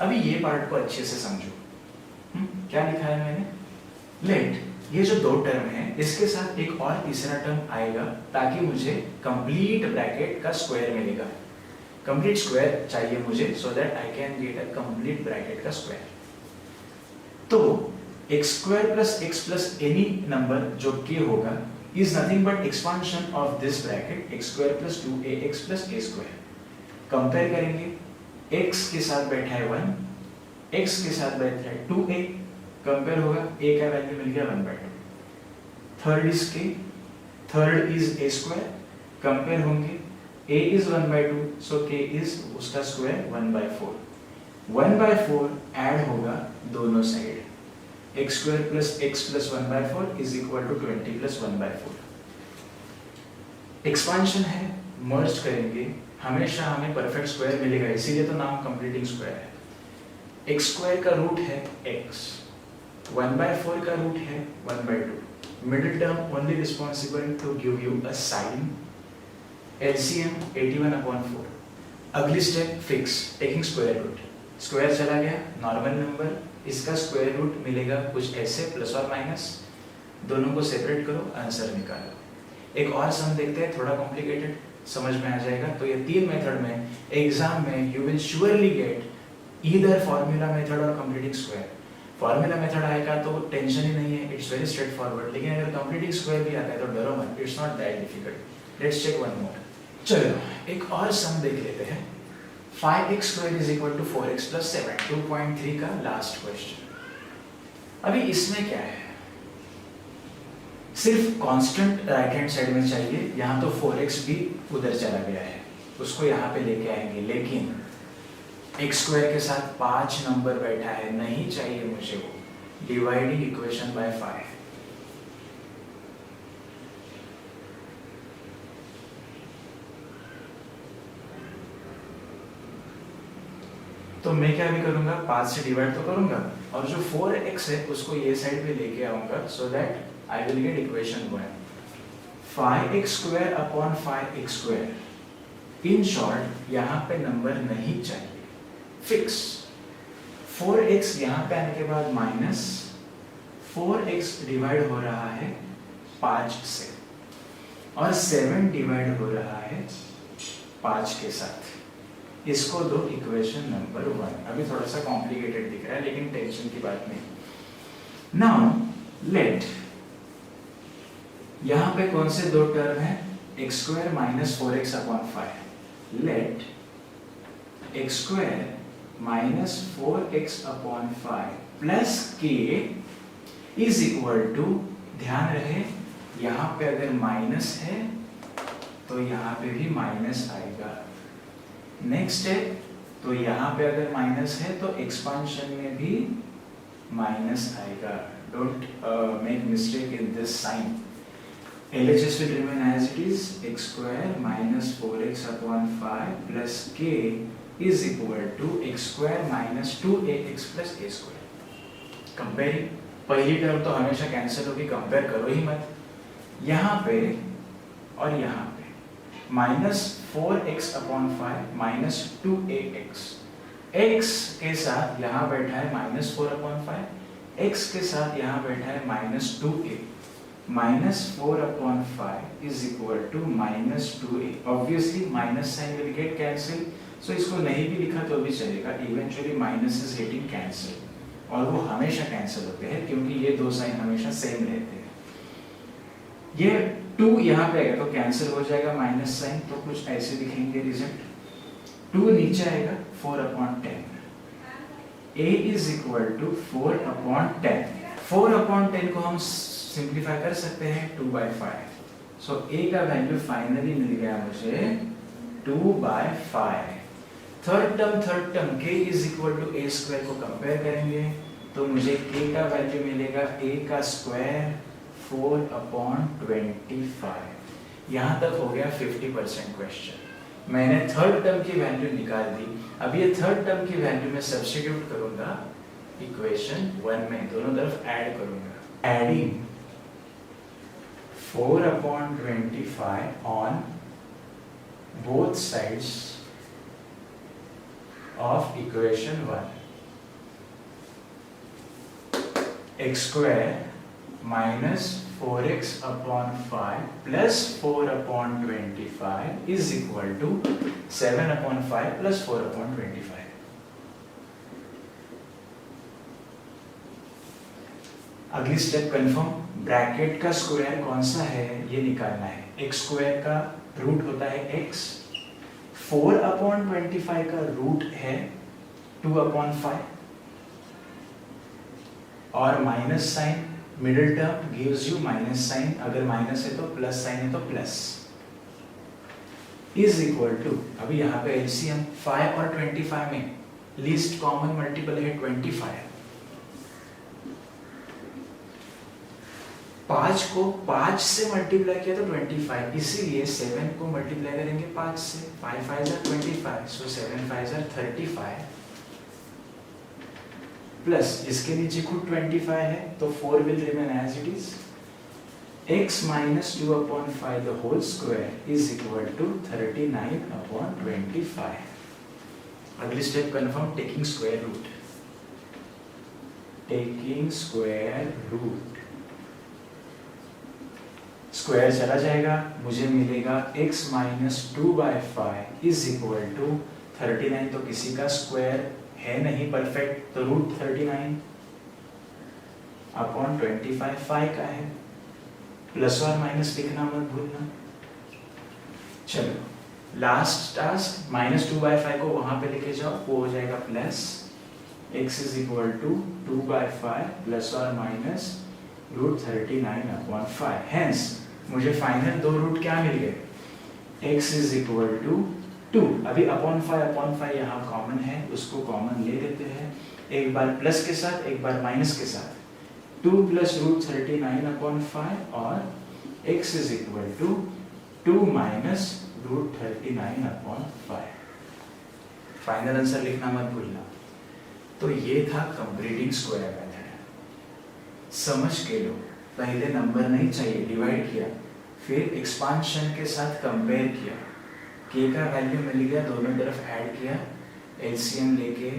अभी ये पार्ट को अच्छे से समझो। क्या लिखा है मैंने, लेट ये जो दो टर्म है इसके साथ एक और तीसरा टर्म आएगा ताकि मुझे कंप्लीट ब्रैकेट का स्क्वायर मिलेगा। कंप्लीट स्क्वायर चाहिए मुझे सो that I can get a complete bracket का स्क्वायर। तो x² plus x plus any number जो k होगा is nothing but expansion of this bracket x² plus 2ax plus a²। Compare करेंगे, x के साथ बैठा है 1, x के साथ बैठा है 2a, कंपेयर होगा, a का वैल्यू मिल गया 1/2। Third is k, third is a², compare होंगे, a is 1/2 so k is उसका स्क्वायर 1/4। 1/4 ऐड होगा दोनों side, x² plus x plus 1/4 is equal to 20 plus 1/4। Expansion है, मर्ज करेंगे, हमेशा हमें परफेक्ट स्क्वायर मिलेगा, इसीलिए तो नाम कंप्लीटिंग स्क्वायर है। x² का रूट है x, 1/4 का रूट है 1/2। Middle term only responsible to give you a sign. LCM 81/4। अगली step fix, taking square root, square चला गया, नॉर्मल नंबर, इसका स्क्वायर रूट मिलेगा कुछ ऐसे प्लस और माइनस, दोनों को सेपरेट करो, आंसर निकालो। एक और सम देखते हैं, थोड़ा कॉम्प्लिकेटेड, समझ में आ जाएगा। तो ये 3 मेथड में एग्जाम में you will surely gate either formula method और कंप्लीटिंग स्क्वायर। फॉर्मूला मेथड आएगा तो टेंशन ही नहीं है, इट्स वेरी स्ट्रेट फॉरवर्ड, लेकिन अगर कंप्लीटिंग स्क्वायर भी आता है तो डरो मत, it's not that difficult. Let's check one more. चलो एक और सम देख लेते हैं। 5x² is equal to 4x plus 7, 2.3 का लास्ट क्वेश्चन। अभी इसमें क्या है, सिर्फ कांस्टेंट राइट हैंड साइड में चाहिए, यहाँ तो 4x भी उधर चला गया है, उसको यहाँ पे लेके आएंगे, लेकिन x² के साथ 5 नंबर बैठा है, नहीं चाहिए मुझे वो, डिवाइडिंग इक्वेशन बाय 5। तो मैं क्या भी करूंगा, 5 से डिवाइड तो करूंगा और जो 4x है उसको ये साइड पे लेके आऊंगा सो that I will get equation 1। 5x² upon 5x²। In short यहाँ पे नंबर नहीं चाहिए, फिक्स। 4x यहाँ पे आने के बाद माइनस 4x डिवाइड हो रहा है 5 से और 7 डिवाइड हो रहा है 5 के साथ, इसको दो इक्वेशन नंबर 1। अभी थोड़ा सा कॉम्प्लिकेटेड दिख रहा है लेकिन टेंशन की बात नहीं। नाउ लेट, यहां पे कौन से दो टर्म है, x² minus 4x upon 5। Let x² minus 4x upon 5 plus k is equal to, ध्यान रहे यहां पे अगर माइनस है तो यहां पे भी माइनस आएगा। नेक्स्ट है, तो यहाँ पे अगर माइनस है तो एक्सपांशन में भी माइनस आएगा। Don't make mistake in this sign. LHS will remain as it is, x² minus 4x upon 5 plus k is equal to x² minus 2ax plus a²। Comparing, पहली टर्म तो हमेशा cancel होगी, compare करो ही मत। यहाँ पे और यहाँ पे minus 4x upon 5 minus 2ax, x के साथ यहाँ बैठा है माइनस 4 अपॉन 5, x के साथ यहाँ बैठा है minus 2a, -4/5 is equal to -2a। Obviously minus sign will get cancel, so इसको नहीं भी लिखा तो भी चलेगा। Eventually minus is getting cancel, और वो हमेशा कैंसिल होते हैं क्योंकि ये दो साइन हमेशा सेम रहते हैं। ये 2 यहाँ पे आएगा तो कैंसिल हो जाएगा माइनस साइन, तो कुछ ऐसे लिखेंगे रिजल्ट। 2 नीचे आएगा 4/10, a इज इक्वल टू 4/10। 4/10 को हम सिंप्लीफाई कर सकते हैं 2/5। सो a का वैल्यू फाइनली मिल गया मुझे 2/5। Third term k is equal to a square को कंपेयर करेंगे तो मुझे k का वैल्यू मिलेगा a का स्क्वायर 4/25। यहाँ तक हो गया 50% क्वेश्चन। मैंने थर्ड टर्म की वैल्यू निकाल दी। अब ये थर्ड टर्म की वैल्यू मैं सब्स्टिट्यूट करूंगा इक्वेशन 1 में, दोनों तरफ ऐड करूंगा। Adding 4/25 on both sides of equation 1, x square minus 4x/5 plus 4/25 is equal to 7/5 plus 4/25। अगली स्टेप कंफर्म। ब्रैकेट का स्क्वायर कौन सा है ये निकालना है। x स्क्वायर का रूट होता है x, 4/25 का रूट है 2/5, और minus sign middle term gives you minus sign, अगर माइनस है तो प्लस साइन है तो प्लस, इज इक्वल टू, अभी यहाँ पे एलसीएम 5 और 25 में लीस्ट कॉमन मल्टीपल है 25। 5 को 5 से मल्टीप्लाई किया तो 25, इसीलिए 7 को मल्टीप्लाई करेंगे 5 से, 5 5 are 25, so 7 5 are 35, प्लस इसके नीचे खुद 25 है तो 4 will remain as it is। x minus 2/5 the whole square is equal to 39/25। अगली step confirm, taking square root. Taking square root, square चला जाएगा, मुझे मिलेगा x minus 2/5 is equal to 39, तो किसी का स्क्वायर है नहीं परफेक्ट, तो रूट 39/25 5 का है, प्लस और माइनस लिखना मत भूलना। चलो लास्ट टास्क, -2/5 को वहां पे लेके जाओ, वो हो जाएगा plus x is equal to 2/5 plus और माइनस रूट 39/5। हेंस मुझे फाइनल दो रूट क्या मिल गए, x इज इक्वल टू 2। अभी अपॉन 5 यहाँ कॉमन है, उसको कॉमन ले लेते हैं, एक बार प्लस के साथ एक बार माइनस के साथ, 2 प्लस रूट 39/5 और x is equal to 2 minus root 39/5। Final answer लिखना मत भूलना। तो ये था कंप्लीटिंग स्क्वायर मेथड। समझ के लो, पहले नंबर नहीं चाहिए, डिवाइड किया, फिर एक्सपांशन के साथ कंपेयर किया, k का वैल्यू मिल गया, दोनों तरफ ऐड किया, एलसीएम लेके,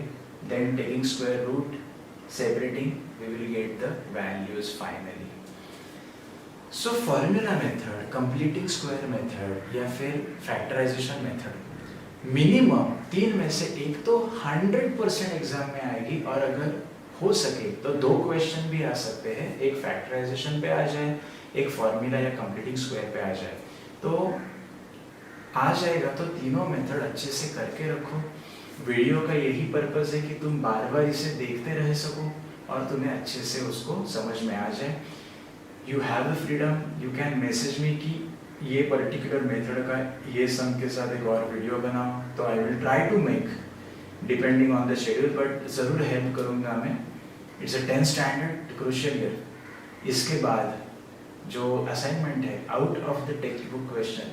then taking square root, separating, we will get the values finally. So formula method, completing square method या फिर फैक्टराइजेशन मेथड, मिनिमम 3 में से एक तो 100% एग्जाम में आएगी, और अगर हो सके तो 2 क्वेश्चन भी आ सकते हैं, एक फैक्टराइजेशन पे आ जाए, एक फॉर्मूला या कंप्लीटिंग स्क्वायर पे आ जाए। तो आ जाएगा तो तीनों मेथड अच्छे से करके रखो। वीडियो का यही पर्पस है कि तुम बार बार इसे देखते रह सको और तुम्हें अच्छे से उसको समझ में आ जाए। You have the freedom, you can message me कि ये पर्टिकुलर मेथड का ये सम के साथ एक और वीडियो बनाओ, तो I will try to make depending on the schedule, but ज़रूर हेल्प करूँगा मैं। It's a 10th standard crucial year. इसके बाद जो असाइनमेंट है out of the text book question,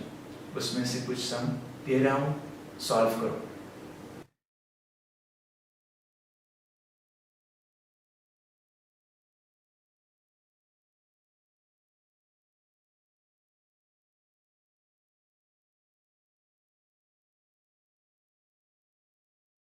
उसमें से कुछ सम दे रहा हूँ, सॉल्व करो।